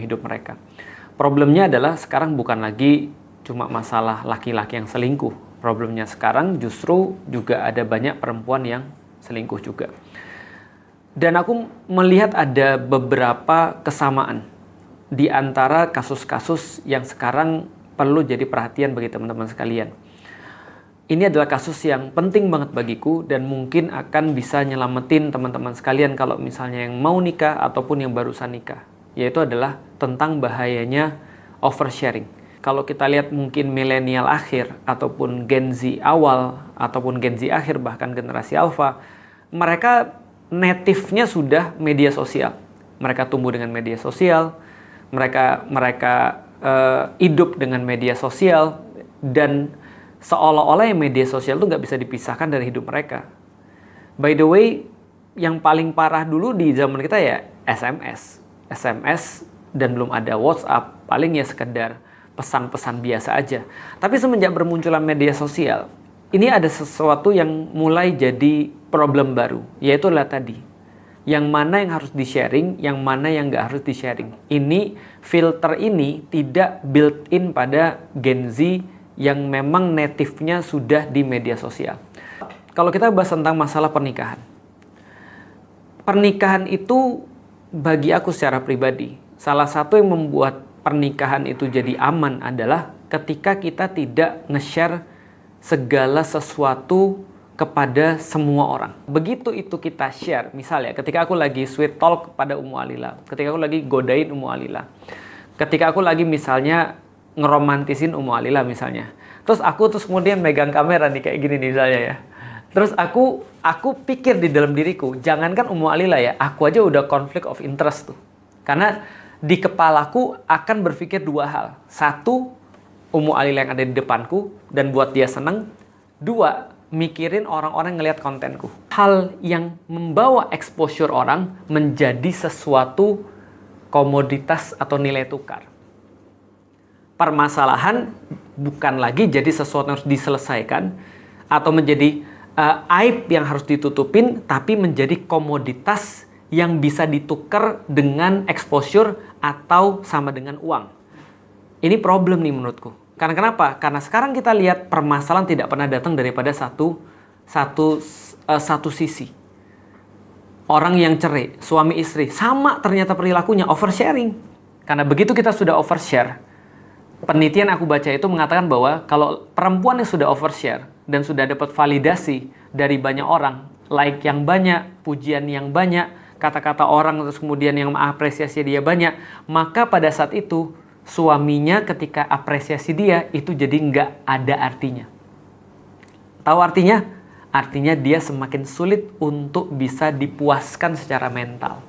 hidup mereka. Problemnya adalah sekarang bukan lagi cuma masalah laki-laki yang selingkuh. Problemnya sekarang justru juga ada banyak perempuan yang selingkuh juga. Dan aku melihat ada beberapa kesamaan di antara kasus-kasus yang sekarang perlu jadi perhatian bagi teman-teman sekalian. Ini adalah kasus yang penting banget bagiku dan mungkin akan bisa nyelamatin teman-teman sekalian kalau misalnya yang mau nikah ataupun yang barusan nikah. Yaitu adalah tentang bahayanya oversharing. Kalau kita lihat mungkin milenial akhir ataupun Gen Z awal ataupun Gen Z akhir bahkan generasi Alpha, mereka native-nya sudah media sosial. Mereka tumbuh dengan media sosial, mereka hidup dengan media sosial, dan seolah-olah yang media sosial itu nggak bisa dipisahkan dari hidup mereka. By the way, yang paling parah dulu di zaman kita ya SMS dan belum ada WhatsApp, paling ya sekedar pesan-pesan biasa aja. Tapi semenjak bermunculan media sosial, ini ada sesuatu yang mulai jadi problem baru, yaitu adalah tadi, yang mana yang harus di-sharing, yang mana yang nggak harus di-sharing. Ini, filter ini tidak built-in pada Gen Z yang memang native-nya sudah di media sosial. Kalau kita bahas tentang masalah pernikahan. Pernikahan itu bagi aku secara pribadi, salah satu yang membuat pernikahan itu jadi aman adalah ketika kita tidak nge-share segala sesuatu kepada semua orang. Begitu itu kita share, misalnya ketika aku lagi sweet talk kepada Ummu Alila, ketika aku lagi godain Ummu Alila, ketika aku lagi misalnya ngeromantisin Ummu Alila misalnya, terus kemudian megang kamera nih kayak gini nih misalnya ya, terus aku pikir di dalam diriku, jangankan Ummu Alila ya, aku aja udah conflict of interest tuh, karena di kepalaku akan berpikir dua hal. Satu, Ummu Alila yang ada di depanku dan buat dia seneng. Dua, mikirin orang-orang ngelihat kontenku. Hal yang membawa exposure orang menjadi sesuatu komoditas atau nilai tukar. Permasalahan bukan lagi jadi sesuatu yang harus diselesaikan atau menjadi aib yang harus ditutupin, tapi menjadi komoditas yang bisa ditukar dengan exposure atau sama dengan uang. Ini problem nih menurutku. Karena kenapa? Karena sekarang kita lihat permasalahan tidak pernah datang daripada satu sisi. Orang yang cerai, suami istri, sama ternyata perilakunya, oversharing. Karena begitu kita sudah overshare, penelitian aku baca itu mengatakan bahwa kalau perempuan yang sudah overshare dan sudah dapat validasi dari banyak orang, like yang banyak, pujian yang banyak, kata-kata orang terus kemudian yang mengapresiasi dia banyak, maka pada saat itu suaminya ketika apresiasi dia itu jadi nggak ada artinya. Tahu artinya? Artinya dia semakin sulit untuk bisa dipuaskan secara mental.